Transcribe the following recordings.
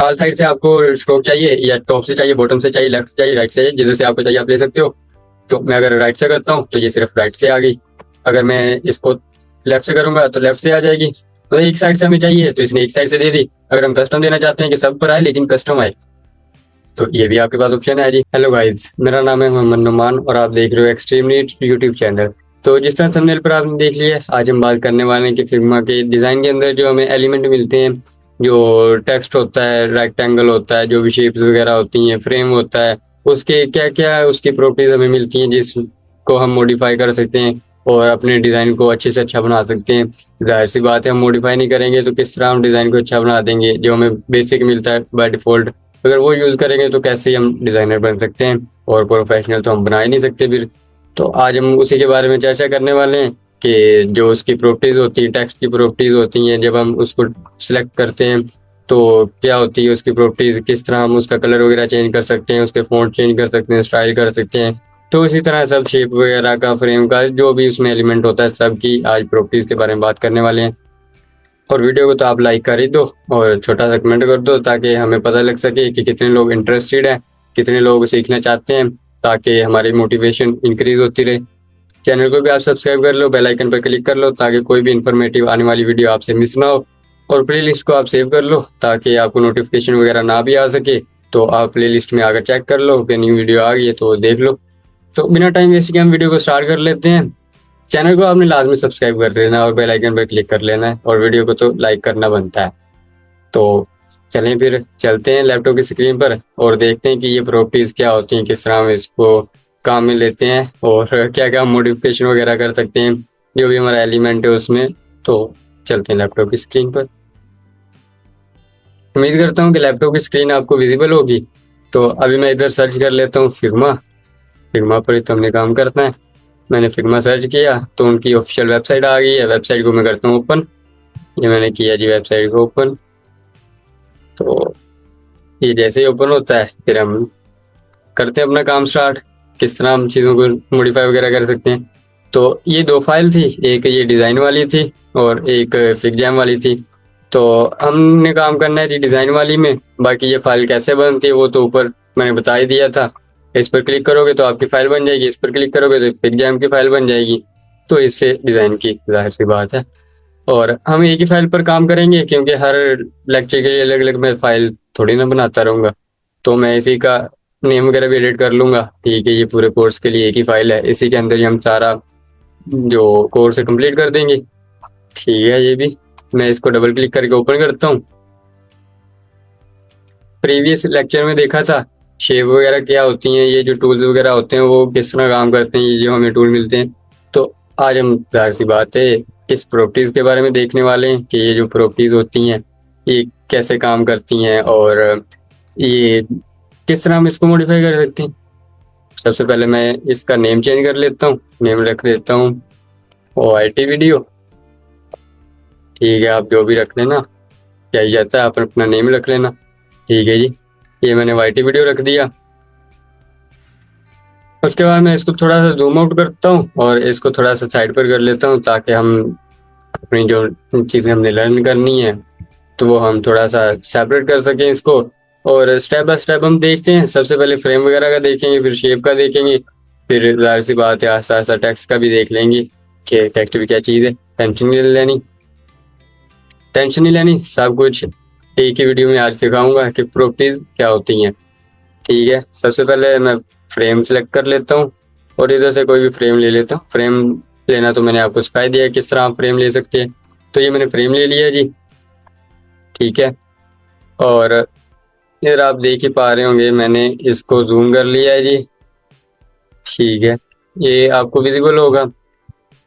All side से आपको stroke चाहिए या टॉप से चाहिए, बॉटम से चाहिए, लेफ्ट से चाहिए, राइट से, जिधर से आपको चाहिए आप ले सकते हो। तो मैं अगर राइट से करता हूँ तो ये सिर्फ राइट से आ गई। अगर मैं इसको लेफ्ट से करूंगा तो लेफ्ट से आ जाएगी। तो एक साइड से हमें चाहिए तो इसने एक साइड से दे दी। अगर हम कस्टम देना चाहते हैं कि सब पर आए लेकिन कस्टम आए, तो ये भी आपके पास ऑप्शन है जी। हेलो गाइज, मेरा नाम है मोहम्मद नुमान और आप देख रहे हो एक्सट्रीम नीट यूट्यूब चैनल। तो जिस तरह थंबनेल पर आपने देख लिया, आज हम बात करने वाले हैं कि फिग्मा के डिजाइन के अंदर जो हमें एलिमेंट मिलते हैं, जो टेक्स्ट होता है, रेक्टेंगल होता है, जो भी शेप्स वगैरह होती हैं, फ्रेम होता है, उसके क्या क्या उसकी प्रॉपर्टीज हमें मिलती हैं जिसको हम मॉडिफाई कर सकते हैं और अपने डिजाइन को अच्छे से अच्छा बना सकते हैं। जाहिर सी बात है, हम मॉडिफाई नहीं करेंगे तो किस तरह हम डिजाइन को अच्छा बना देंगे। जो हमें बेसिक मिलता है बाय डिफॉल्ट, अगर वो यूज करेंगे तो कैसे हम डिजाइनर बन सकते हैं, और प्रोफेशनल तो हम बना ही नहीं सकते फिर। तो आज हम उसी के बारे में चर्चा करने वाले हैं कि जो उसकी प्रॉपर्टीज होती है, टेक्स्ट की प्रॉपर्टीज होती हैं, जब हम उसको सिलेक्ट करते हैं तो क्या होती है उसकी प्रॉपर्टीज, किस तरह हम उसका कलर वगैरह चेंज कर सकते हैं, उसके फॉन्ट चेंज कर सकते हैं, स्टाइल कर सकते हैं। तो इसी तरह सब शेप वगैरह का, फ्रेम का, जो भी उसमें एलिमेंट होता है, सब की आज प्रॉपर्टीज के बारे में बात करने वाले हैं। और वीडियो को तो आप लाइक कर ही दो और छोटा सा कमेंट कर दो ताकि हमें पता लग सके कि कितने लोग इंटरेस्टेड हैं, कितने लोग सीखना चाहते हैं, ताकि हमारी मोटिवेशन इंक्रीज होती रहे। चैनल को भी आप सब्सक्राइब कर लो, बेल आइकन पर क्लिक कर लो ताकि कोई भी इंफॉर्मेटिव आने वाली वीडियो आपसे मिस ना हो। और प्ले लिस्ट को आप सेव कर लो ताकि आपको नोटिफिकेशन वगैरह ना भी आ सके, तो आप प्ले लिस्ट में आकर चेक कर लो कि न्यू वीडियो आ गई है तो देख लो। तो बिना टाइम वेस्ट के हम वीडियो को स्टार्ट कर लेते हैं। चैनल को आपने लाजमी सब्सक्राइब कर लेना और बेल आइकन पर क्लिक कर लेना है, और वीडियो को तो लाइक करना बनता है। तो चलें फिर चलते हैं लैपटॉप की स्क्रीन पर और देखते हैं कि ये प्रॉपर्टीज क्या होती हैं, किस तरह हम इसको काम में लेते हैं और क्या क्या मॉडिफिकेशन वगैरह कर सकते हैं जो भी हमारा एलिमेंट है उसमें। तो चलते हैं लैपटॉप की स्क्रीन पर। उम्मीद करता हूँ कि लैपटॉप की स्क्रीन आपको विजिबल होगी। तो अभी मैं इधर सर्च कर लेता हूँ फिग्मा। फिग्मा पर ही तो हमने काम करना है। मैंने फिग्मा सर्च किया तो उनकी ऑफिशियल वेबसाइट आ गई है। वेबसाइट को मैं करता हूँ ओपन। ये मैंने किया जी वेबसाइट को ओपन। तो ये जैसे ही ओपन होता है फिर हम करते हैं अपना काम स्टार्ट, किस तरह हम चीज़ों को मॉडिफाई वगैरह कर सकते हैं। तो ये दो फाइल थी, एक ये डिज़ाइन वाली थी और एक फिगजैम वाली थी। तो हमने काम करना है जी डिज़ाइन वाली में। बाकी ये फाइल कैसे बनती है वो तो ऊपर मैंने बता ही दिया था। इस पर क्लिक करोगे तो आपकी फाइल बन जाएगी, इस पर क्लिक करोगे तो फिगजैम की फाइल बन जाएगी। तो इससे डिज़ाइन की जाहिर सी बात है। और हम एक ही फाइल पर काम करेंगे क्योंकि हर लेक्चर के लिए अलग अलग मैं फाइल थोड़ी ना बनाता रहूँगा। तो मैं इसी का नेम वगैरह भी एडिट कर लूँगा। ठीक है, ये पूरे कोर्स के लिए एक ही फाइल है, इसी के अंदर ही हम सारा जो कोर्स है कंप्लीट कर देंगे। ठीक है, ये भी मैं इसको डबल क्लिक करके ओपन करता हूँ। प्रीवियस लेक्चर में देखा था शेप वगैरह क्या होती हैं, ये जो टूल्स वगैरह होते हैं वो किस तरह काम करते हैं, ये जो हमें टूल मिलते हैं। तो आज हम जाहिर सी बात है इस प्रॉपर्टीज के बारे में देखने वाले हैं कि ये जो प्रॉपर्टीज होती हैं ये कैसे काम करती हैं और ये किस तरह हम इसको मॉडिफाई कर सकते हैं। सबसे पहले मैं इसका नेम चेंज कर लेता हूँ। नेम रख देता हूँ OIT वीडियो। ठीक है, आप जो भी रख लेना, क्या ही जाता है, आप अपना नेम रख लेना। ठीक है जी, ये मैंने YT वीडियो रख दिया। उसके बाद मैं इसको थोड़ा सा जूम आउट करता हूँ और इसको थोड़ा सा साइड पर कर लेता हूँ ताकि हम अपनी जो चीज़ें हमने लर्न करनी है तो वो हम थोड़ा सा सेपरेट कर सकें इसको। और स्टेप बाय स्टेप हम देखते हैं। सबसे पहले फ्रेम वगैरह का देखेंगे, फिर शेप का देखेंगे, फिर जाहिर सी बात है आस्ता आस्ता टेक्स्ट का भी देख लेंगे कि टेक्स्ट भी क्या चीज़ है। टेंशन नहीं लेनी, टेंशन नहीं लेनी, सब कुछ एक ही वीडियो में आज सिखाऊंगा कि प्रॉपर्टीज क्या होती हैं। ठीक है, सबसे पहले मैं फ्रेम सेलेक्ट कर लेता हूँ और इधर से कोई भी फ्रेम ले लेता हूँ। फ्रेम लेना तो मैंने आपको सिखा दिया है किस तरह आप फ्रेम ले सकते हैं। तो ये मैंने फ्रेम ले लिया जी। ठीक है, और इधर आप देख ही पा रहे होंगे मैंने इसको जूम कर लिया है जी। ठीक है, ये आपको विजिबल होगा।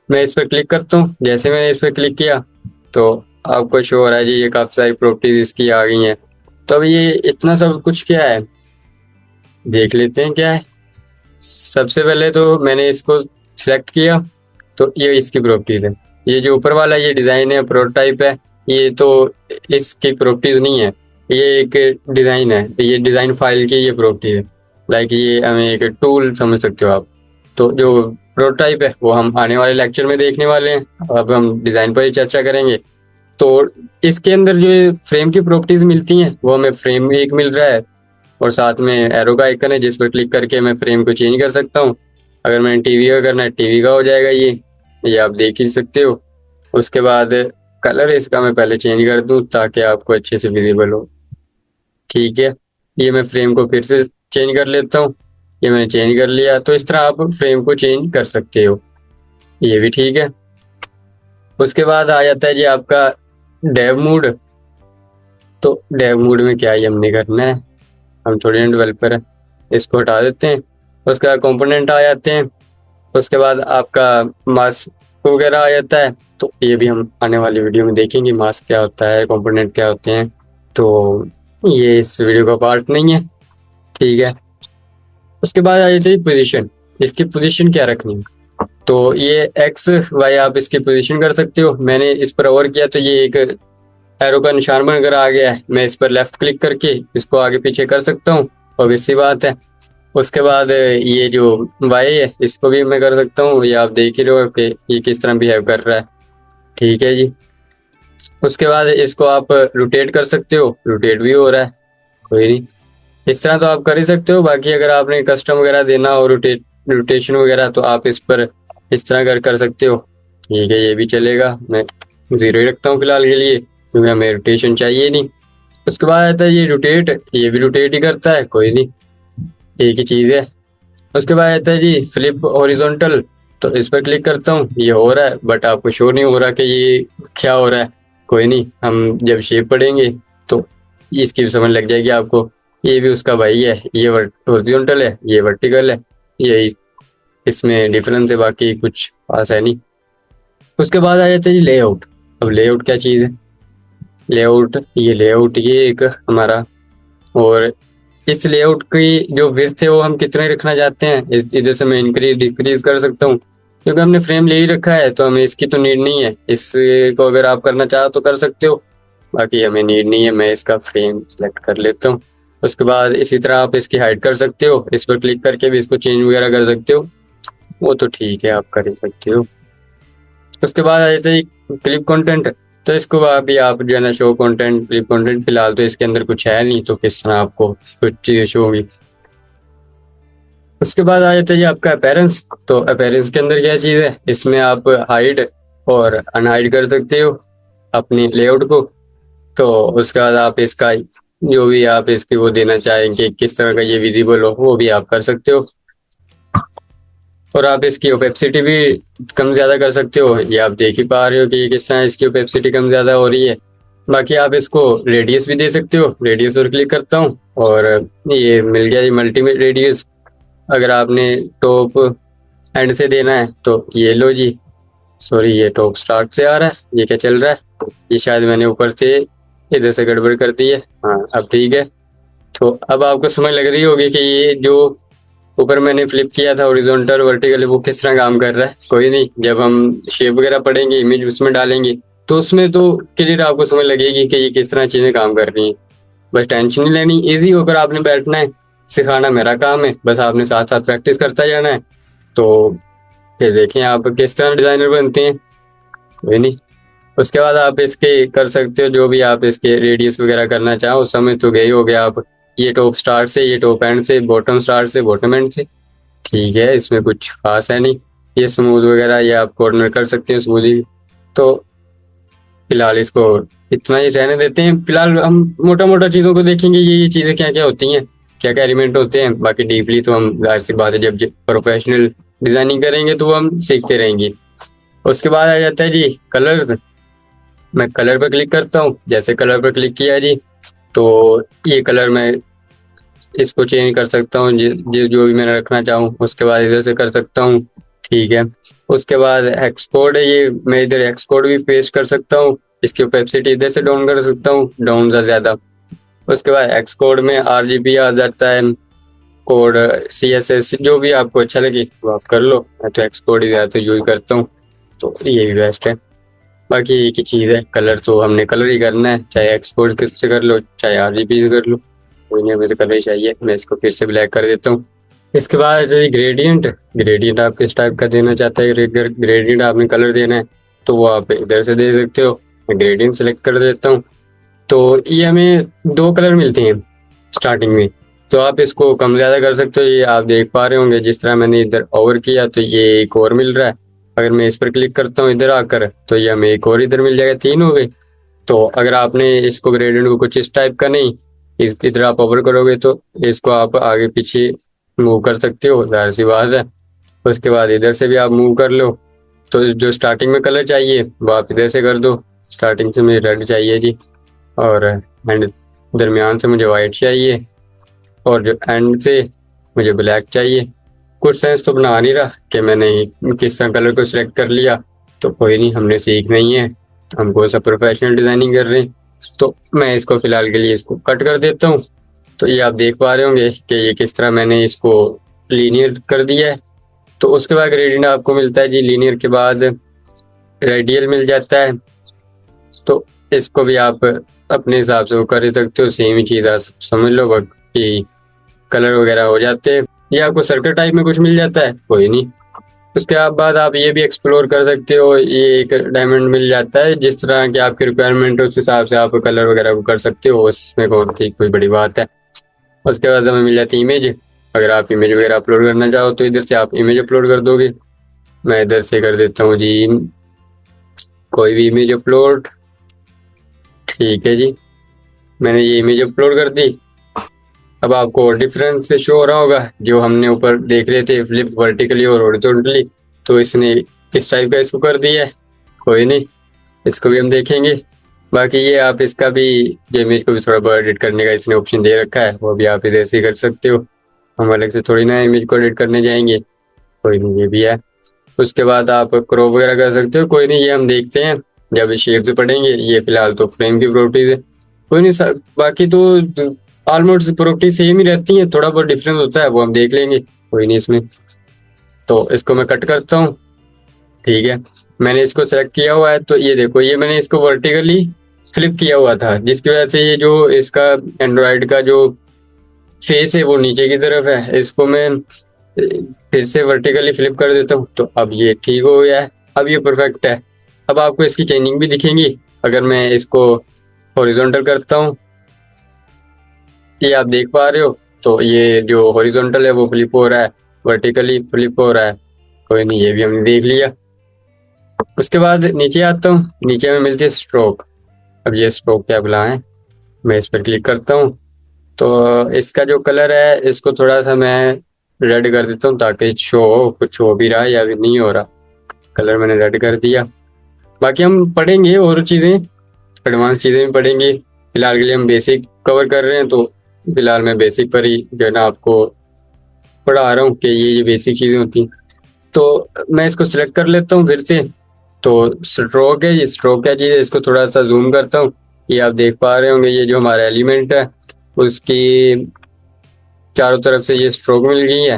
मैं इस पर क्लिक करता हूँ। जैसे मैंने इस पर क्लिक किया तो आपको शो हो रहा है जी ये काफ़ी सारी प्रॉपर्टीज इसकी आ गई हैं। तो अब ये इतना सब कुछ क्या है देख लेते हैं क्या है। सबसे पहले तो मैंने इसको सिलेक्ट किया तो ये इसकी प्रॉपर्टीज है। ये जो ऊपर वाला ये डिज़ाइन है, प्रोटोटाइप है, ये तो इसकी प्रॉपर्टीज नहीं है, ये एक डिज़ाइन है। ये डिज़ाइन फाइल की ये प्रॉपर्टी है। लाइक ये हमें एक टूल समझ सकते हो आप। तो जो प्रोटोटाइप है वो हम आने वाले लेक्चर में देखने वाले हैं। अब हम डिज़ाइन पर ही चर्चा करेंगे। तो इसके अंदर जो फ्रेम की प्रॉपर्टीज मिलती हैं वो हमें फ्रेम एक मिल रहा है और साथ में एरो का आइकन है जिस पर क्लिक करके मैं फ्रेम को चेंज कर सकता हूँ। अगर मैंने टीवी का करना है टीवी का हो जाएगा ये आप देख ही सकते हो। उसके बाद कलर इसका मैं पहले चेंज कर दूं ताकि आपको अच्छे से विजिबल हो। ठीक है, ये मैं फ्रेम को फिर से चेंज कर लेता हूँ। ये मैंने चेंज कर लिया। तो इस तरह आप फ्रेम को चेंज कर सकते हो, ये भी ठीक है। उसके बाद आ जाता है जी आपका डेव मोड। तो डेव मोड में क्या ही हमने करना है, हम थोड़ी डेवलपर है, इसको हटा देते हैं। उसके बाद कंपोनेंट आ जाते हैं। उसके बाद आपका मास्क वगैरह आ जाता है। तो ये भी हम आने वाली वीडियो में देखेंगे मास्क क्या होता है, कंपोनेंट क्या होते हैं। तो ये इस वीडियो का पार्ट नहीं है, ठीक है। उसके बाद आ जाती है पोजीशन। इसकी पोजीशन क्या रखनी है, तो ये एक्स वाई आप इसकी पोजीशन कर सकते हो। मैंने इस पर ओवर किया तो ये एक एरो का निशान बनकर आ गया है। मैं इस पर लेफ्ट क्लिक करके इसको आगे पीछे कर सकता हूँ, ऑब्वियस सी बात है। उसके बाद ये जो वाई है इसको भी मैं कर सकता हूँ, ये आप देख ही रहे हो कि ये किस तरह बिहेव कर रहा है, ठीक है जी। उसके बाद इसको आप रोटेट कर सकते हो, रोटेट भी हो रहा है, कोई नहीं। इस तरह तो आप कर ही सकते हो। बाकी अगर आपने कस्टम वगैरह देना हो रोटेशन वगैरह तो आप इस पर इस तरह कर सकते हो, ठीक है। ये भी चलेगा, मैं 0 ही रखता हूँ फिलहाल के लिए क्योंकि हमें रोटेशन चाहिए नहीं। उसके बाद आता है ये रोटेट, ये भी रोटेट ही करता है, कोई नहीं, एक ही चीज़ है। उसके बाद आता है जी फ्लिप हॉरिजॉन्टल। तो इस पर क्लिक करता हूँ, ये हो रहा है बट आपको शो नहीं हो रहा कि ये क्या हो रहा है, कोई नहीं। हम जब शेप पढ़ेंगे तो इसकी भी समझ लग जाएगी आपको। ये भी उसका भाई है, ये हॉरिजॉन्टल है, ये वर्टिकल है, ये इसमें डिफरेंस है, बाकी कुछ खास है नहीं। उसके बाद आ जाता है जी लेआउट। अब लेआउट क्या चीज़ है, लेआउट ये एक हमारा, और इस लेआउट की जो विड्थ है वो हम कितने रखना चाहते हैं, इस इधर से मैं इंक्रीज डिक्रीज कर सकता हूँ क्योंकि हमने फ्रेम ले ही रखा है तो हमें इसकी तो नीड नहीं है। इसको अगर आप करना चाहो तो कर सकते हो, बाकी हमें नीड नहीं है। मैं इसका फ्रेम सेलेक्ट कर लेता हूँ। उसके बाद इसी तरह आप इसकी हाइट कर सकते हो, इस पर क्लिक करके भी इसको चेंज वगैरह कर सकते हो, वो तो ठीक है, आप कर ही सकते हो। उसके बाद आ जाता है क्लिप कंटेंट। तो इसको अभी आप जो है ना शो कंटेंट, क्लिप कंटेंट, फिलहाल तो इसके अंदर कुछ है नहीं तो किस तरह आपको कुछ चीजें शो होगी। उसके बाद आ जाता है जी आपका अपेरेंस। तो अपेरेंस के अंदर क्या चीज़ है, इसमें आप हाइड और अनहाइड कर सकते हो अपनी लेआउट को। तो उसके बाद आप इसका जो भी आप इसकी वो देना चाहेंगे किस तरह का ये विजिबल हो वो भी आप कर सकते हो। और आप इसकी ओपेसिटी भी कम ज़्यादा कर सकते हो, ये आप देख ही पा रहे हो कि किस तरह इसकी ओपेसिटी कम ज़्यादा हो रही है। बाकी आप इसको रेडियस भी दे सकते हो, रेडियस पर क्लिक करता हूँ और ये मिल गया ये मल्टी रेडियस। अगर आपने टॉप एंड से देना है तो ये लो जी, सॉरी ये टॉप स्टार्ट से आ रहा है, ये क्या चल रहा है, ये शायद मैंने ऊपर से इधर से गड़बड़ कर दी है। हाँ अब ठीक है। तो अब आपको समझ लग रही होगी कि ये जो ऊपर मैंने फ्लिप किया था हॉरिजॉन्टल वर्टिकल वो किस तरह काम कर रहा है। कोई नहीं, जब हम शेप वगैरह पढ़ेंगे, इमेज उसमें डालेंगे तो उसमें तो क्लियर आपको समझ लगेगी कि ये किस तरह चीज़ें काम कर रही हैं। बस टेंशन नहीं लेनी, इजी होकर आपने बैठना है, सिखाना मेरा काम है, बस आपने साथ साथ प्रैक्टिस करता जाना है। तो फिर देखें आप किस तरह डिज़ाइनर बनते हैं, कोई नहीं। उसके बाद आप इसके कर सकते हो जो भी आप इसके रेडियस वगैरह करना चाहो, उस समय तो गए हो गए आप, ये टॉप स्टार्ट से, ये टॉप एंड से, बॉटम स्टार्ट से, बॉटम एंड से, ठीक है। इसमें कुछ खास है नहीं। ये स्मूथ वगैरह ये आप कॉर्नर कर सकते हैं स्मूथिंग। तो फिलहाल इसको इतना ही रहने देते हैं। फिलहाल हम मोटा मोटा चीज़ों को देखेंगे, ये चीज़ें क्या क्या होती हैं, क्या क्या एलिमेंट होते हैं। बाकी डीपली तो हम जाहिर सी बात है जब प्रोफेशनल डिजाइनिंग करेंगे तो हम सीखते रहेंगे। उसके बाद आ जाता है जी कलर्स। मैं कलर पर क्लिक करता हूँ, जैसे कलर पर क्लिक किया जी तो ये कलर मैं इसको चेंज कर सकता हूँ जो भी मैंने रखना चाहूँ। उसके बाद इधर से कर सकता हूँ, ठीक है। उसके बाद एक्स कोड है, ये मैं इधर एक्स कोड भी पेस्ट कर सकता हूँ। इसकी ओपेसिटी इधर से डाउन कर सकता हूँ, डाउन से ज़्यादा। उसके बाद एक्स कोड में RGB आ जाता है, कोड CSS जो भी आपको अच्छा लगे वो आप कर लो। मैं तो एक्स कोड ही ज़्यादा यूज करता हूँ तो ये भी बेस्ट है। बाकी एक ही चीज़ है, कलर तो हमने कलर ही करना है, चाहे एक्स कोड से कर लो चाहे RGB से कर लो, कोई नहीं, हमें तो कलर ही चाहिए। मैं इसको फिर से ब्लैक कर देता हूँ। इसके बाद जो ग्रेडियंट, ग्रेडियंट आप किस टाइप का देना चाहते हैं, ग्रेडियंट आपने कलर देना है तो वो आप इधर से दे सकते हो। मैं ग्रेडियंट सेलेक्ट कर देता हूँ। तो ये हमें 2 कलर मिलते हैं स्टार्टिंग में, तो आप इसको कम ज़्यादा कर सकते हो। ये आप देख पा रहे होंगे, जिस तरह मैंने इधर ओवर किया तो ये एक और मिल रहा है। अगर मैं इस पर क्लिक करता हूँ इधर आकर, तो ये हमें एक और इधर मिल जाएगा, 3 हो गए। तो अगर आपने इसको ग्रेडियंट को कुछ इस टाइप का नहीं, इस इधर आप ओवर करोगे तो इसको आप आगे पीछे मूव कर सकते हो, जाहिर सी बात है। उसके बाद इधर से भी आप मूव कर लो। तो जो स्टार्टिंग में कलर चाहिए वो आप इधर से कर दो। स्टार्टिंग से मुझे रेड चाहिए जी, और एंड दरमियान से मुझे वाइट चाहिए, और जो एंड से मुझे ब्लैक चाहिए। कुछ सेंस तो बना नहीं रहा कि मैंने किस तरह कलर को सिलेक्ट कर लिया। तो कोई नहीं, हमने सीखना ही है, हमको सब प्रोफेशनल डिजाइनिंग कर रहे हैं। तो मैं इसको फिलहाल के लिए इसको कट कर देता हूँ। तो ये आप देख पा रहे होंगे कि ये किस तरह मैंने इसको लीनियर कर दिया है। तो उसके बाद ग्रेडियंट आपको मिलता है जी, लीनियर के बाद रेडियल मिल जाता है। तो इसको भी आप अपने हिसाब से वो कर सकते हो, सेम ही चीज़ आप समझ लो, बाकी कलर वगैरह हो जाते हैं। ये आपको सर्कल टाइप में कुछ मिल जाता है, कोई नहीं। उसके बाद आप ये भी एक्सप्लोर कर सकते हो, ये एक डायमंड मिल जाता है, जिस तरह की आपकी रिक्वायरमेंट है उस हिसाब से आप कलर वगैरह को कर सकते हो, उसमें कौन सी कोई बड़ी बात है। उसके बाद हमें मिल जाती है इमेज। अगर आप इमेज वगैरह अपलोड करना चाहो तो इधर से आप इमेज अपलोड कर दोगे। मैं इधर से कर देता हूँ जी कोई भी इमेज अपलोड। ठीक है जी, मैंने ये इमेज अपलोड कर दी। अब आपको डिफरेंस शो हो रहा होगा, जो हमने ऊपर देख रहे थे फ्लिप वर्टिकली और हॉरिजॉन्टली, तो इसने इस टाइप का इसको कर दिया है। कोई नहीं, इसको भी हम देखेंगे। बाकी ये आप इसका भी इमेज को भी थोड़ा बहुत एडिट करने का इसने ऑप्शन दे रखा है, वो भी आप इधर से कर सकते हो। हम अलग से थोड़ी ना इमेज को एडिट करने जाएंगे। कोई नहीं, ये भी है। उसके बाद आप क्रॉप वगैरह कर सकते हो, कोई नहीं, ये हम देखते हैं जब शेप से पढ़ेंगे। ये फिलहाल तो फ्रेम की प्रॉपर्टीज है, कोई नहीं। बाकी तो ऑलमोस्ट प्रॉपर्टी सेम ही रहती है, थोड़ा बहुत डिफरेंस होता है, वो हम देख लेंगे, कोई नहीं इसमें। तो इसको मैं कट करता हूँ। ठीक है, मैंने इसको सेलेक्ट किया हुआ है, तो ये देखो, ये मैंने इसको वर्टिकली फ्लिप किया हुआ था, जिसकी वजह से ये जो इसका एंड्रॉयड का जो फेस है वो नीचे की तरफ है। इसको मैं फिर से वर्टिकली फ्लिप कर देता हूँ, तो अब ये ठीक हो गया है, अब ये परफेक्ट है। अब आपको इसकी चेंजिंग भी दिखेंगी। अगर मैं इसको हॉरिजॉन्टल करता हूँ, ये आप देख पा रहे हो, तो ये जो हॉरिजॉन्टल है वो फ्लिप हो रहा है, वर्टिकली फ्लिप हो रहा है। कोई नहीं, ये भी हमने देख लिया। उसके बाद नीचे आता हूँ, नीचे में मिलती है स्ट्रोक। अब ये स्ट्रोक क्या बुला है, मैं इस पर क्लिक करता हूँ। तो इसका जो कलर है इसको थोड़ा सा मैं रेड कर देता हूँ, ताकि शो हो, कुछ हो भी रहा है या भी नहीं हो रहा। कलर मैंने रेड कर दिया। बाकी हम पढ़ेंगे और चीज़ें, एडवांस चीज़ें भी पढ़ेंगे। फिलहाल के लिए हम बेसिक कवर कर रहे हैं, तो फिलहाल मैं बेसिक पर ही जो है ना आपको पढ़ा रहा हूँ कि ये बेसिक चीज़ें होती हैं। तो मैं इसको सिलेक्ट कर लेता हूँ फिर से। तो स्ट्रोक है, ये स्ट्रोक क्या चीज़ है, इसको थोड़ा सा जूम करता हूँ। ये आप देख पा रहे होंगे, ये जो हमारा एलिमेंट है उसकी चारों तरफ से ये स्ट्रोक मिल गई है।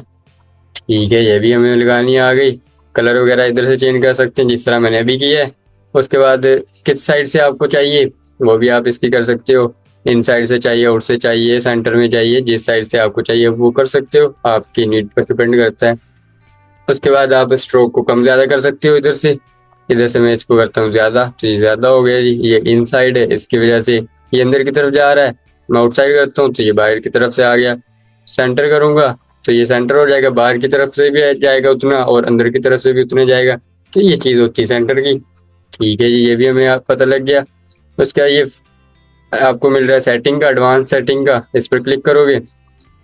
ठीक है, ये भी हमें लगानी आ गई। कलर वगैरह इधर से चेंज कर सकते हैं, जिस तरह मैंने अभी किया है। उसके बाद किस साइड से आपको चाहिए वो भी आप इसकी कर सकते हो। इन साइड से चाहिए, आउट से चाहिए, सेंटर में चाहिए, जिस साइड से आपको चाहिए वो कर सकते हो, आपकी नीड पर डिपेंड करता है। उसके बाद आप स्ट्रोक को कम ज़्यादा कर सकते हो। इधर से मैं इसको करता हूँ ज़्यादा, तो ये ज़्यादा हो गया जी। ये इन साइड है, इसकी वजह से ये अंदर की तरफ जा रहा है। मैं आउटसाइड करता हूँ तो ये बाहर की तरफ से आ गया। सेंटर करूँगा तो ये सेंटर हो जाएगा, बाहर की तरफ से भी जाएगा उतना और अंदर की तरफ से भी उतना जाएगा। तो ये चीज़ होती है सेंटर की। ठीक है जी, ये भी हमें पता लग गया। उसका ये आपको मिल रहा है सेटिंग का, एडवांस सेटिंग का। इस पर क्लिक करोगे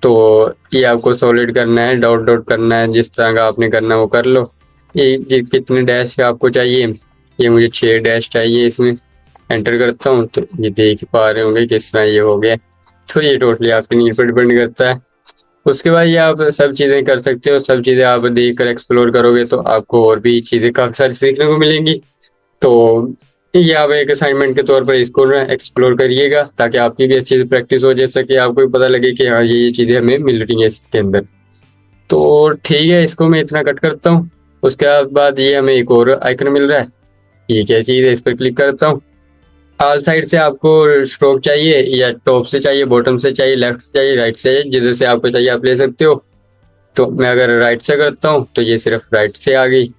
तो ये आपको सॉलिड करना है, डॉट डॉट करना है, जिस तरह का आपने करना है वो कर लो। ये कितने डैश का आपको चाहिए, ये मुझे 6 डैश चाहिए। इसमें एंटर करता हूँ तो ये देख पा रहे होंगे किस तरह ये हो गया। तो ये टोटली आपकी नीड पर डिपेंड करता है। उसके बाद ये आप सब चीज़ें कर सकते हो, सब चीज़ें आप देख कर एक्सप्लोर करोगे तो आपको और भी चीज़ें काफ़ी सारी सीखने को मिलेंगी। तो ये आप एक असाइनमेंट के तौर पर इसको एक्सप्लोर करिएगा, ताकि आपकी भी अच्छी से प्रैक्टिस हो, जैसे कि आपको भी पता लगे कि हाँ ये चीज़ें हमें मिल रही हैं इसके अंदर। तो ठीक है, इसको मैं इतना कट करता हूँ। उसके बाद ये हमें एक और आइकन मिल रहा है, ये क्या चीज़ है, इस पर क्लिक करता हूँ। ऑल साइड से आपको स्ट्रोक चाहिए, या टॉप से चाहिए, बॉटम से चाहिए, लेफ्ट से चाहिए, राइट से, जिधर से आपको चाहिए आप ले सकते हो। तो मैं अगर राइट से करता हूँ तो ये सिर्फ राइट से आ गई।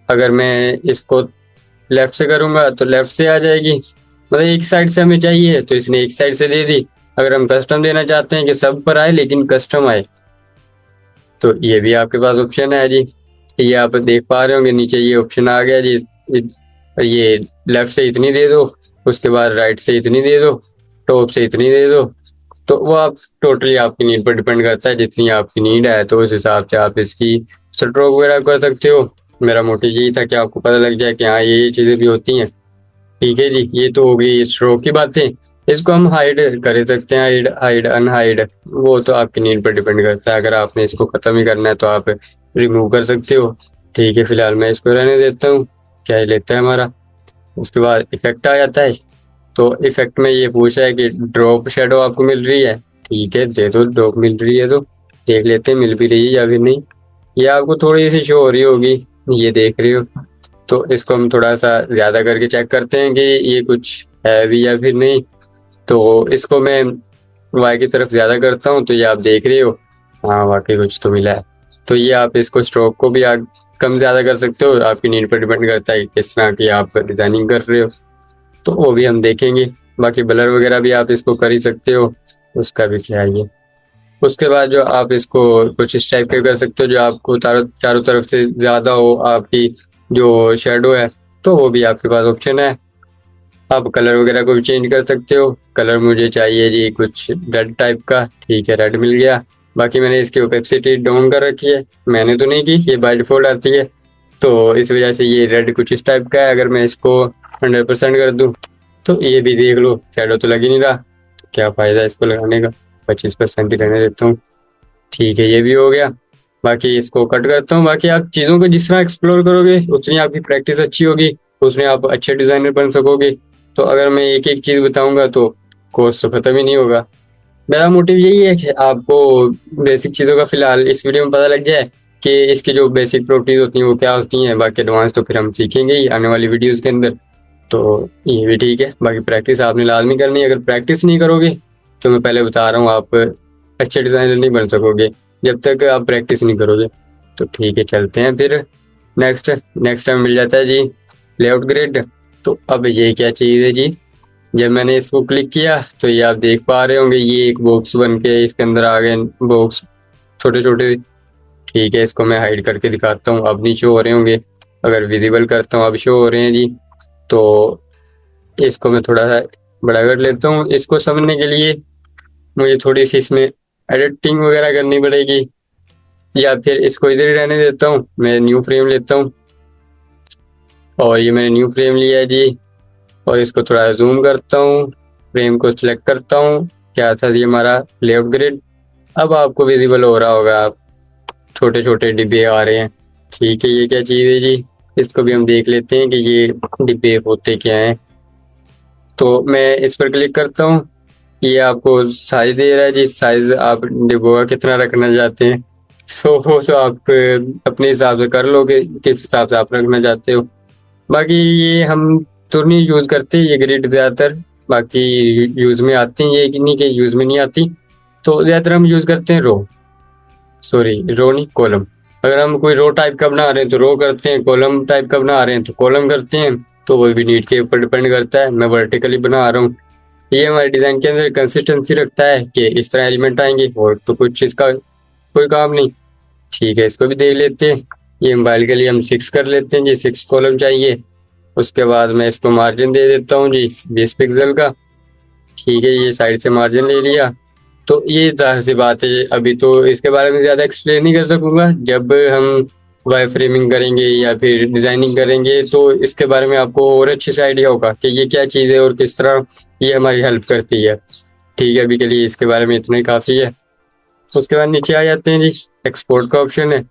अगर मैं इसको लेफ्ट से करूंगा तो लेफ्ट से आ जाएगी, मतलब एक साइड से हमें चाहिए तो इसने एक साइड से दे दी। अगर हम कस्टम देना चाहते हैं कि सब पर आए लेकिन कस्टम आए, तो ये भी आपके पास ऑप्शन है जी। ये आप देख पा रहे होंगे नीचे ये ऑप्शन आ गया जी। ये लेफ्ट से इतनी दे दो, उसके बाद राइट से इतनी दे दो, टॉप से इतनी दे दो। तो वो आप टोटली आपकी नीड पर डिपेंड करता है, जितनी आपकी नीड है तो उस हिसाब से आप इसकी स्ट्रोक वगैरह कर सकते हो। मेरा मोटिव यही था कि आपको पता लग जाए कि हाँ ये चीज़ें भी होती हैं। ठीक है जी, ये तो हो गई स्ट्रोक की बातें। इसको हम हाइड कर सकते हैं, हाइड हाइड अनहाइड, वो तो आपकी नीड पर डिपेंड करता है। अगर आपने इसको खत्म ही करना है तो आप रिमूव कर सकते हो। ठीक है, फिलहाल मैं इसको रहने देता हूँ, क्या ही लेता है हमारा। उसके बाद इफेक्ट आ जाता है। तो इफेक्ट में ये पूछा है कि ड्रॉप शेडो आपको मिल रही है। ठीक है, दे दो, ड्रॉप मिल रही है तो देख लेते हैं मिल भी रही है या फिर नहीं। ये आपको थोड़ी सी शो हो रही होगी, ये देख रही हो। तो इसको हम थोड़ा सा ज़्यादा करके चेक करते हैं कि ये कुछ है भी या फिर नहीं। तो इसको मैं वाई की तरफ ज़्यादा करता हूँ तो ये आप देख रहे हो, हाँ वाकई कुछ तो मिला है। तो ये आप इसको स्ट्रोक को भी कम ज़्यादा कर सकते हो, आपकी नीड पर डिपेंड करता है किस तरह की आप डिज़ाइनिंग कर रहे हो, तो वो भी हम देखेंगे। बाकी ब्लर वगैरह भी आप इसको कर ही सकते हो, उसका भी क्या है। उसके बाद जो आप इसको कुछ इस टाइप के कर सकते हो जो आपको चारों तरफ से ज़्यादा हो आपकी जो शेडो है, तो वो भी आपके पास ऑप्शन है। आप कलर वगैरह को भी चेंज कर सकते हो। कलर मुझे चाहिए जी कुछ रेड टाइप का, ठीक है रेड मिल गया। बाकी मैंने इसकी ओपेसिटी डाउन कर रखी है, मैंने तो नहीं की, ये बाय डिफॉल्ट आती है, तो इस वजह से ये रेड कुछ इस टाइप का है। अगर मैं इसको 100% कर दूं तो ये भी देख लो शेडो तो लग ही नहीं रहा, तो क्या फ़ायदा इसको लगाने का, 25% ही रहने देता हूँ। ठीक है, ये भी हो गया। बाकी इसको कट करता हूँ। बाकी आप चीज़ों को जिस तरह एक्सप्लोर करोगे उतनी आपकी प्रैक्टिस अच्छी होगी, उसमें आप अच्छे डिज़ाइनर बन सकोगे। तो अगर मैं एक एक चीज़ बताऊंगा तो कोर्स तो ख़त्म ही नहीं होगा। मेरा मोटिव यही है कि आपको बेसिक चीज़ों का फिलहाल इस वीडियो में पता लग जाए कि इसकी जो बेसिक प्रॉपर्टीज होती हैं वो क्या होती हैं। बाकी एडवांस तो फिर हम सीखेंगे ही आने वाली वीडियोज़ के अंदर, तो ये भी ठीक है। बाकी प्रैक्टिस आपने लाजमी करनी है, अगर प्रैक्टिस नहीं करोगे तो मैं पहले बता रहा हूँ आप अच्छे डिज़ाइनर नहीं बन सकोगे जब तक आप प्रैक्टिस नहीं करोगे। तो ठीक है, चलते हैं फिर नेक्स्ट टाइम मिल जाता है जी लेआउट ग्रिड। तो अब ये क्या चीज़ है जी, जब मैंने इसको क्लिक किया तो ये आप देख पा रहे होंगे ये एक बॉक्स बन के इसके अंदर आ गए बॉक्स छोटे छोटे। ठीक है, इसको मैं हाइड करके दिखाता हूँ, अब नहीं शो हो रहे होंगे। अगर विजिबल करता हूँ अब शो हो रहे हैं जी। तो इसको मैं थोड़ा सा बड़ा कर लेता हूँ। इसको समझने के लिए मुझे थोड़ी सी इसमें एडिटिंग वगैरह करनी पड़ेगी, या फिर इसको इधर ही रहने देता हूँ। मैं न्यू फ्रेम लेता हूँ और ये मैंने न्यू फ्रेम लिया है जी। और इसको थोड़ा जूम करता हूँ, फ्रेम को सिलेक्ट करता हूँ। क्या था ये हमारा लेआउट ग्रिड, अब आपको विजिबल हो रहा होगा, आप छोटे छोटे डिब्बे आ रहे हैं। ठीक है, ये क्या चीज़ है जी, इसको भी हम देख लेते हैं कि ये डिब्बे होते क्या हैं। तो मैं इस पर क्लिक करता हूँ, ये आपको साइज दे रहा है जी, साइज आप डिब्बों का कितना रखना चाहते हैं। सो वो तो आप अपने हिसाब से कर लो कि किस हिसाब से आप रखना चाहते हो। बाकी ये हम तो नहीं यूज़ करते ये ग्रिड ज़्यादातर, बाकी यूज़ में आती हैं, ये कि नहीं कि यूज़ में नहीं आती। तो ज़्यादातर हम यूज़ करते हैं रो नहीं कॉलम। अगर हम कोई रो टाइप का बना रहे हैं तो रो करते हैं, कॉलम टाइप का बना रहे हैं तो कॉलम करते हैं। तो वो भी नीड के ऊपर डिपेंड करता है। मैं वर्टिकली बना रहा हूँ, ये हमारे डिज़ाइन के अंदर कंसिस्टेंसी रखता है कि इस तरह एलिमेंट आएंगे, और तो कुछ इसका कोई काम नहीं। ठीक है, इसको भी देख लेते हैं। ये मोबाइल के लिए हम 6 कर लेते हैं जी, 6 कॉलम चाहिए। उसके बाद मैं इसको मार्जिन दे देता हूँ जी 20 पिक्सल का। ठीक है, ये साइड से मार्जिन ले लिया। तो ये जाहिर सी बात है, अभी तो इसके बारे में ज़्यादा एक्सप्लेन नहीं कर सकूँगा। जब हम वाई फ्रेमिंग करेंगे या फिर डिज़ाइनिंग करेंगे तो इसके बारे में आपको और अच्छे से आइडिया होगा कि ये क्या चीज़ है और किस तरह ये हमारी हेल्प करती है। ठीक है, अभी के लिए इसके बारे में इतना ही काफ़ी है। उसके बाद नीचे आ जाते हैं जी, एक्सपोर्ट का ऑप्शन है।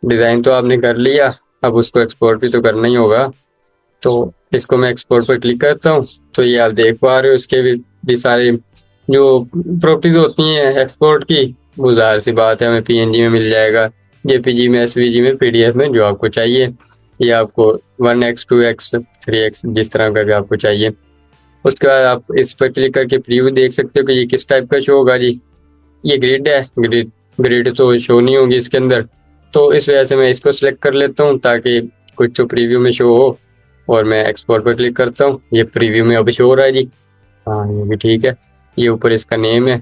डिज़ाइन तो आपने कर लिया, अब उसको एक्सपोर्ट भी तो करना ही होगा। तो इसको मैं एक्सपोर्ट पर क्लिक करता हूँ तो ये आप देख पा रहे हो उसके भी सारे जो प्रॉपर्टीज होती हैं एक्सपोर्ट की, वो जाहिर सी बात है हमें पीएनजी में मिल जाएगा, जेपीजी में, एसवीजी में, पीडीएफ में, जो आपको चाहिए। ये आपको 1x 2x 3x जिस तरह का भी आपको चाहिए। उसके बाद आप इस पर क्लिक करके प्रीव्यू देख सकते हो कि ये किस टाइप का शो होगा जी। ये ग्रिड है, ग्रिड तो शो नहीं होगी इसके अंदर, तो इस वजह से मैं इसको सिलेक्ट कर लेता हूँ ताकि कुछ तो प्रीव्यू में शो हो। और मैं एक्सपोर्ट पर क्लिक करता हूँ। ये प्रीव्यू में अभी शो हो रहा है जी। हाँ ये भी ठीक है। ये ऊपर इसका नेम है।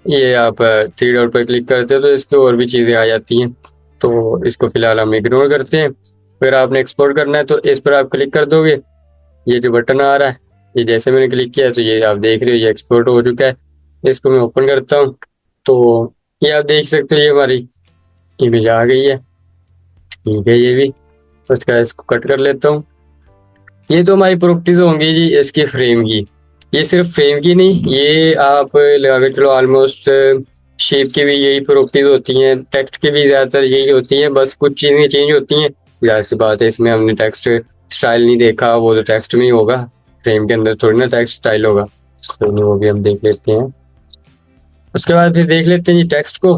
ये आप 3 डॉट पर क्लिक करते हो तो इसके और भी चीज़ें आ जाती हैं, तो इसको फिलहाल हम इग्नोर करते हैं। अगर आपने एक्सपोर्ट करना है तो इस पर आप क्लिक कर दोगे। ये जो बटन आ रहा है, ये जैसे मैंने क्लिक किया तो ये आप देख रहे हो ये एक्सपोर्ट हो चुका है। इसको मैं ओपन करता हूँ तो ये आप देख सकते हो ये हमारी इमेज आ गई है। ठीक है, ये भी उसका इसको कट कर लेता हूँ। ये तो हमारी प्रॉपर्टीज होंगी जी इसके फ्रेम की। ये सिर्फ फ्रेम की नहीं, ये आप लगा के चलो ऑलमोस्ट शेप की भी यही प्रॉपर्टीज होती हैं, टेक्स्ट की भी ज्यादातर यही होती हैं, बस कुछ चीजें चेंज होती हैं। जाहिर सी बात है, इसमें हमने टेक्स्ट स्टाइल नहीं देखा, वो तो टेक्स्ट में ही होगा, फ्रेम के अंदर थोड़ी ना टेक्स्ट स्टाइल होगा। तो नहीं, वो भी हम देख लेते हैं। उसके बाद फिर देख लेते हैं जी टेक्स्ट को।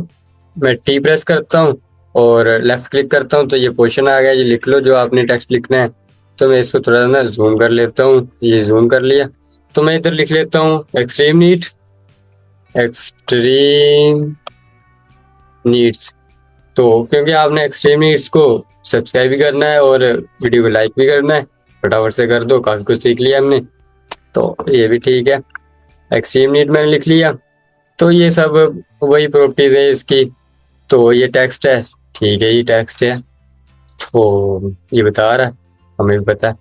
मैं टी प्रेस करता हूँ और लेफ्ट क्लिक करता हूँ तो ये पोर्शन आ गया जी, लिख लो जो आपने टेक्स्ट लिखना है। तो मैं इसको थोड़ा ना जूम कर लेता हूँ, ये जूम कर लिया। तो मैं इधर लिख लेता हूँ एक्सट्रीम नीट, एक्सट्रीम नीड्स। तो क्योंकि आपने एक्सट्रीम नीड्स को सब्सक्राइब भी करना है और वीडियो को लाइक भी करना है, फटाफट से कर दो, काफी कुछ सीख लिया हमने। तो ये भी ठीक है, एक्सट्रीम नीड मैंने लिख लिया। तो ये सब वही प्रॉपर्टीज है इसकी। तो ये टेक्स्ट है, ठीक है, ये टेक्स्ट है, तो ये बता रहा है, हमें भी पता है।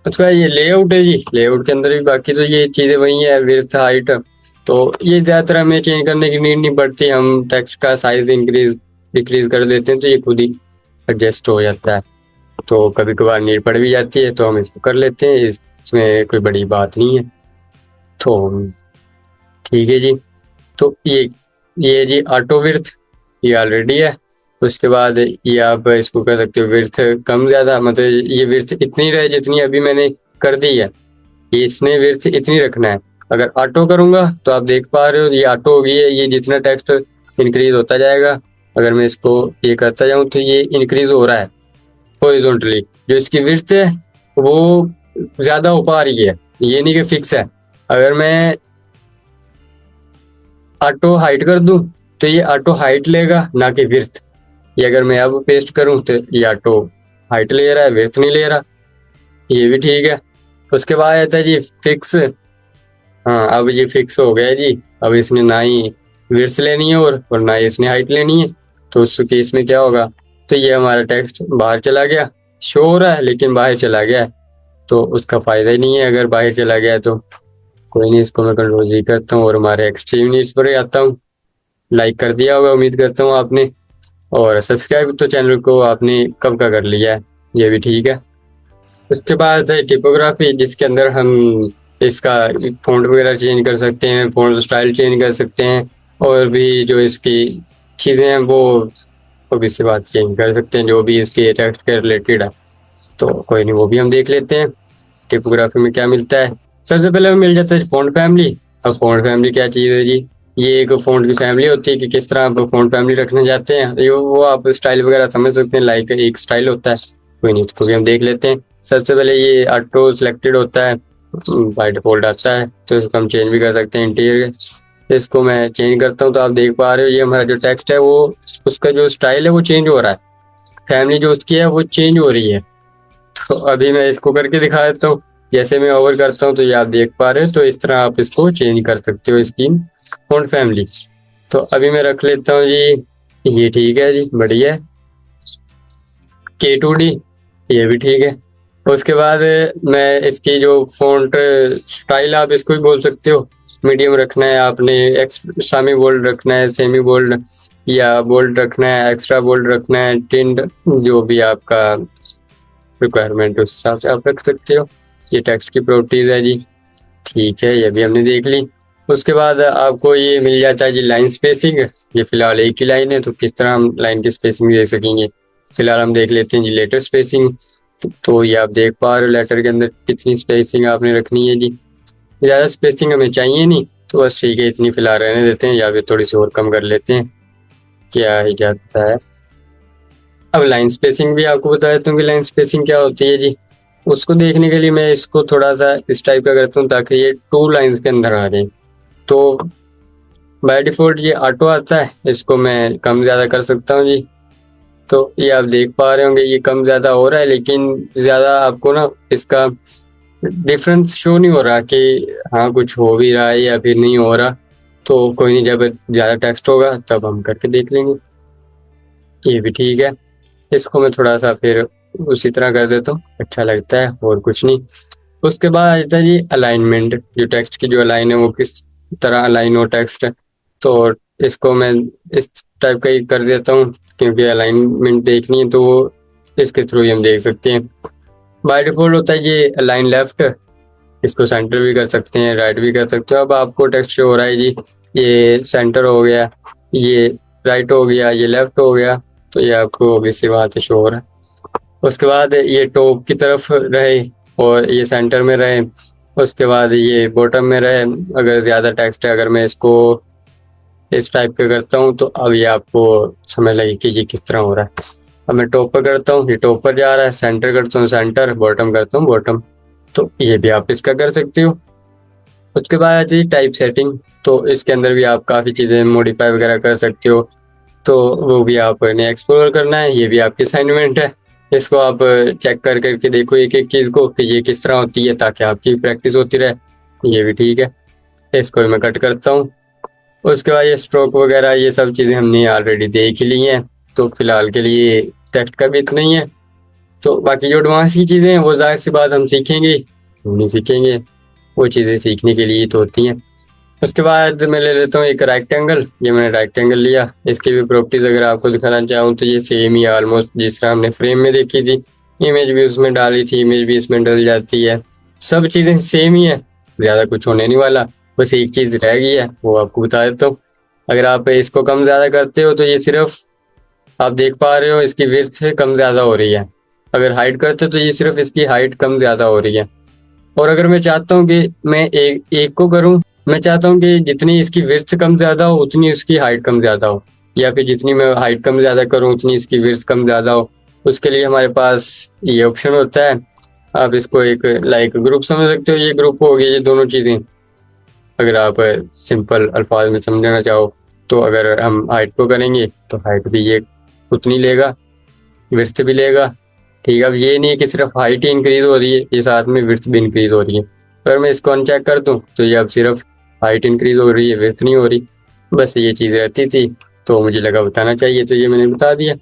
अच्छा, ये लेआउट है जी, लेआउट के अंदर भी बाकी तो ये चीज़ें वही है, विड्थ हाइट। तो ये ज़्यादातर हमें चेंज करने की नीड नहीं पड़ती, हम टेक्स्ट का साइज इंक्रीज डिक्रीज कर देते हैं तो ये खुद ही एडजस्ट हो जाता है। तो कभी कभार नीड पड़ भी जाती है तो हम इसको कर लेते हैं, इसमें कोई बड़ी बात नहीं है। तो ठीक है जी। तो ये जी ऑटो विड्थ, ये ऑलरेडी है। उसके बाद ये आप इसको कर सकते हो विड्थ कम ज़्यादा, मतलब ये विड्थ इतनी रहे जितनी अभी मैंने कर दी है, ये इसने विड्थ इतनी रखना है। अगर ऑटो करूंगा तो आप देख पा रहे हो ये ऑटो हो गई है, ये जितना टेक्स्ट इंक्रीज होता जाएगा, अगर मैं इसको ये करता जाऊं तो ये इंक्रीज हो रहा है हॉरिजॉन्टली। जो इसकी विड्थ है वो ज़्यादा हो पा रही है, ये नहीं कि फिक्स है। अगर मैं ऑटो हाइट कर दूं तो ये ऑटो हाइट लेगा, ना कि विड्थ। ये अगर मैं अब पेस्ट करूं तो ये ऑटो हाइट ले रहा है, विड्थ नहीं ले रहा। ये भी ठीक है। उसके बाद आता है जी फिक्स। हाँ, अब ये फिक्स हो गया जी। अब इसने ना ही विड्थ लेनी है और ना ही इसने हाइट लेनी है। तो उस केस में क्या होगा, तो ये हमारा टेक्स्ट बाहर चला गया, शो हो रहा है लेकिन बाहर चला गया है, तो उसका फायदा ही नहीं है अगर बाहर चला गया है। तो कोई नहीं, इसको मैं कंट्रोल जी करता हूँ और हमारे एक्सट्रीम नीड्स पर आता हूँ। लाइक कर दिया होगा उम्मीद करता हूँ आपने, और सब्सक्राइब तो चैनल को आपने कब का कर लिया है, ये भी ठीक है। उसके बाद है टिपोग्राफी, जिसके अंदर हम इसका फॉन्ट वगैरह चेंज कर सकते हैं, फॉन्ट स्टाइल चेंज कर सकते हैं, और भी जो इसकी चीज़ें हैं वो भी इससे बात चेंज कर सकते हैं, जो भी इसके टेक्स्ट के रिलेटेड है। तो कोई नहीं, वो भी हम देख लेते हैं टिपोग्राफी में क्या मिलता है। सबसे पहले हमें मिल जाता है फॉन्ट फैमिली। अब फॉन्ट फैमिली क्या चीज़ है जी, ये एक फॉन्ट की फैमिली होती है कि किस तरह आप फॉन्ट फैमिली रखना चाहते हैं, ये वो आप स्टाइल वगैरह समझ सकते हैं, लाइक एक स्टाइल होता है। कोई नहीं, इसको भी हम देख लेते हैं। सबसे पहले ये ऑटो सिलेक्टेड होता है, बाय डिफॉल्ट आता है, तो इसको हम चेंज भी कर सकते हैं इंटीरियर। इसको मैं चेंज करता हूँ तो आप देख पा रहे हो ये हमारा जो टेक्स्ट है वो उसका जो स्टाइल है वो चेंज हो रहा है, फैमिली जो उसकी है वो चेंज हो रही है। तो अभी मैं इसको करके दिखा देता हूँ। जैसे मैं ओवर करता हूँ तो ये आप देख पा रहे हो, तो इस तरह आप इसको चेंज कर सकते हो इसकी फॉन्ट फैमिली। तो अभी मैं रख लेता हूँ जी, ये ठीक है जी, बढ़िया है। K2D, ये भी ठीक है। उसके बाद मैं इसकी जो फॉन्ट स्टाइल आप इसको भी बोल सकते हो, मीडियम रखना है आपने, सेमी बोल्ड रखना है, सेमी बोल्ड या बोल्ड रखना है, एक्स्ट्रा बोल्ड रखना है, टिंड, जो भी आपका रिक्वायरमेंट उस हिसाब से आप रख सकते हो। ये टेक्स्ट की प्रॉपर्टीज है जी, ठीक है, ये भी हमने देख ली। उसके बाद आपको ये मिल जाता है जी लाइन स्पेसिंग। ये फिलहाल एक ही लाइन है तो किस तरह हम लाइन की स्पेसिंग दे सकेंगे, फिलहाल हम देख लेते हैं जी लेटर स्पेसिंग। तो ये आप देख पा रहे हो लेटर के अंदर कितनी स्पेसिंग आपने रखनी है जी। ज़्यादा स्पेसिंग हमें चाहिए नहीं, तो बस ठीक है, इतनी फिलहाल रहने देते हैं, या फिर थोड़ी सी और कम कर लेते हैं, क्या ही जाता है। अब लाइन स्पेसिंग भी आपको बता देता हूँ कि लाइन स्पेसिंग क्या होती है जी। उसको देखने के लिए मैं इसको थोड़ा सा इस टाइप का करता हूँ ताकि ये 2 लाइन्स के अंदर आ जाए। तो बाय डिफॉल्ट ये ऑटो आता है, इसको मैं कम ज़्यादा कर सकता हूँ जी। तो ये आप देख पा रहे होंगे ये कम ज़्यादा हो रहा है, लेकिन ज़्यादा आपको ना इसका डिफरेंस शो नहीं हो रहा कि हाँ कुछ हो भी रहा है या फिर नहीं हो रहा। तो कोई नहीं, जब ज़्यादा टेक्स्ट होगा तब हम करके देख लेंगे। ये भी ठीक है, इसको मैं थोड़ा सा फिर उसी तरह कर देता हूँ, अच्छा लगता है और कुछ नहीं। उसके बाद आ जाता है जी अलाइनमेंट, जो टेक्स्ट की जो अलाइन है वो किस तरह अलाइन हो टेक्स्ट। तो इसको मैं इस टाइप का ही कर देता हूँ, क्योंकि अलाइनमेंट देखनी है तो वो इसके थ्रू ही हम देख सकते हैं। बाय डिफॉल्ट होता है ये अलाइन लेफ्ट, इसको सेंटर भी कर सकते हैं, राइट भी कर सकते हो। अब आपको टेक्स्ट शो हो रहा है जी, ये सेंटर हो गया, ये राइट हो गया, ये लेफ्ट हो गया, तो ये आपको ऑब्वियसली बात है शो हो रहा है। उसके बाद ये टॉप की तरफ रहे और ये सेंटर में रहे, उसके बाद ये बॉटम में रहे। अगर ज़्यादा टेक्स्ट है, अगर मैं इसको इस टाइप का करता हूँ तो अब ये आपको समझ लगे कि ये किस तरह हो रहा है। अब मैं टॉप पर करता हूँ, ये टॉप पर जा रहा है, सेंटर करता हूँ सेंटर, बॉटम करता हूँ बॉटम, तो ये भी आप इसका कर सकते हो। उसके बाद आ जाइए टाइप सेटिंग, तो इसके अंदर भी आप काफ़ी चीज़ें मॉडिफाई वगैरह कर सकते हो, तो वो भी आपने एक्सप्लोर करना है। ये भी आपकी असाइनमेंट है, इसको आप चेक कर करके देखो एक एक चीज़ को कि ये किस तरह होती है, ताकि आपकी प्रैक्टिस होती रहे। ये भी ठीक है, इसको भी मैं कट करता हूँ। उसके बाद ये स्ट्रोक वगैरह ये सब चीज़ें हमने ऑलरेडी देख ही ली हैं, तो फिलहाल के लिए टेक्स्ट का भी इतना ही है। तो बाकी जो एडवांस की चीज़ें हैं वो जाहिर सी बात हम सीखेंगे, हम नहीं सीखेंगे, वो चीज़ें सीखने के लिए तो होती हैं। उसके बाद मैं ले लेता हूँ एक रेक्टेंगल, ये मैंने रेक्टेंगल लिया। इसकी भी प्रॉपर्टीज अगर आपको दिखाना चाहूँ तो ये सेम ही ऑलमोस्ट जिस तरह हमने फ्रेम में देखी थी, इमेज भी उसमें डाली थी, इमेज भी इसमें डल जाती है, सब चीज़ें सेम ही है, ज़्यादा कुछ होने नहीं वाला। बस एक चीज़ रह गई है, वो आपको बता देता हूँ। अगर आप इसको कम ज़्यादा करते हो तो ये सिर्फ आप देख पा रहे हो इसकी विड्थ से कम ज़्यादा हो रही है। अगर हाइट करते हो तो ये सिर्फ इसकी हाइट कम ज़्यादा हो रही है। और अगर मैं चाहता हूँ कि मैं एक को करूँ, मैं चाहता हूँ कि जितनी इसकी विड्थ कम ज़्यादा हो उतनी इसकी हाइट कम ज़्यादा हो, या फिर जितनी मैं हाइट कम ज़्यादा करूँ उतनी इसकी विड्थ कम ज़्यादा हो। उसके लिए हमारे पास ये ऑप्शन होता है। आप इसको एक लाइक ग्रुप समझ सकते हो, ये ग्रुप हो गया ये दोनों चीज़ें। अगर आप सिंपल अल्फाज में समझना चाहो तो अगर हम हाइट को करेंगे तो हाइट भी ये उतनी लेगा, विड्थ भी लेगा। ठीक है, अब ये नहीं है कि सिर्फ हाइट ही इंक्रीज हो रही है, ये साथ में विड्थ भी इंक्रीज हो रही है। अगर मैं इसको अनचेक कर दूं तो ये अब सिर्फ हाइट इंक्रीज हो रही है, विड्थ नहीं हो रही। बस ये चीज़ रहती थी तो मुझे लगा बताना चाहिए, तो ये मैंने बता दिया।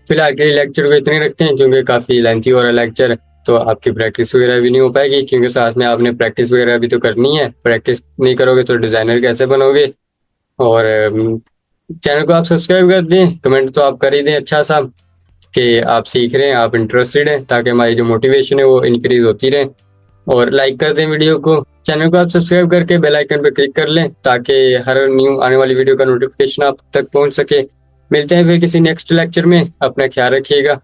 फिलहाल के लिए लेक्चर को इतने रखते हैं, क्योंकि काफ़ी लेंथी हो रहा है लेक्चर, तो आपकी प्रैक्टिस वगैरह भी नहीं हो पाएगी, क्योंकि साथ में आपने प्रैक्टिस वगैरह भी तो करनी है। प्रैक्टिस नहीं करोगे तो डिज़ाइनर कैसे बनोगे। और चैनल को आप सब्सक्राइब कर दें, कमेंट तो आप कर ही दें अच्छा सा कि आप सीख रहे हैं, आप इंटरेस्टेड हैं, ताकि हमारी जो मोटिवेशन है वो इंक्रीज होती रहे। और लाइक कर दें वीडियो को, चैनल को आप सब्सक्राइब करके बेल आइकन पर क्लिक कर लें, ताकि हर न्यू आने वाली वीडियो का नोटिफिकेशन आप तक पहुंच सके। मिलते हैं फिर किसी नेक्स्ट लेक्चर में, अपना ख्याल रखिएगा।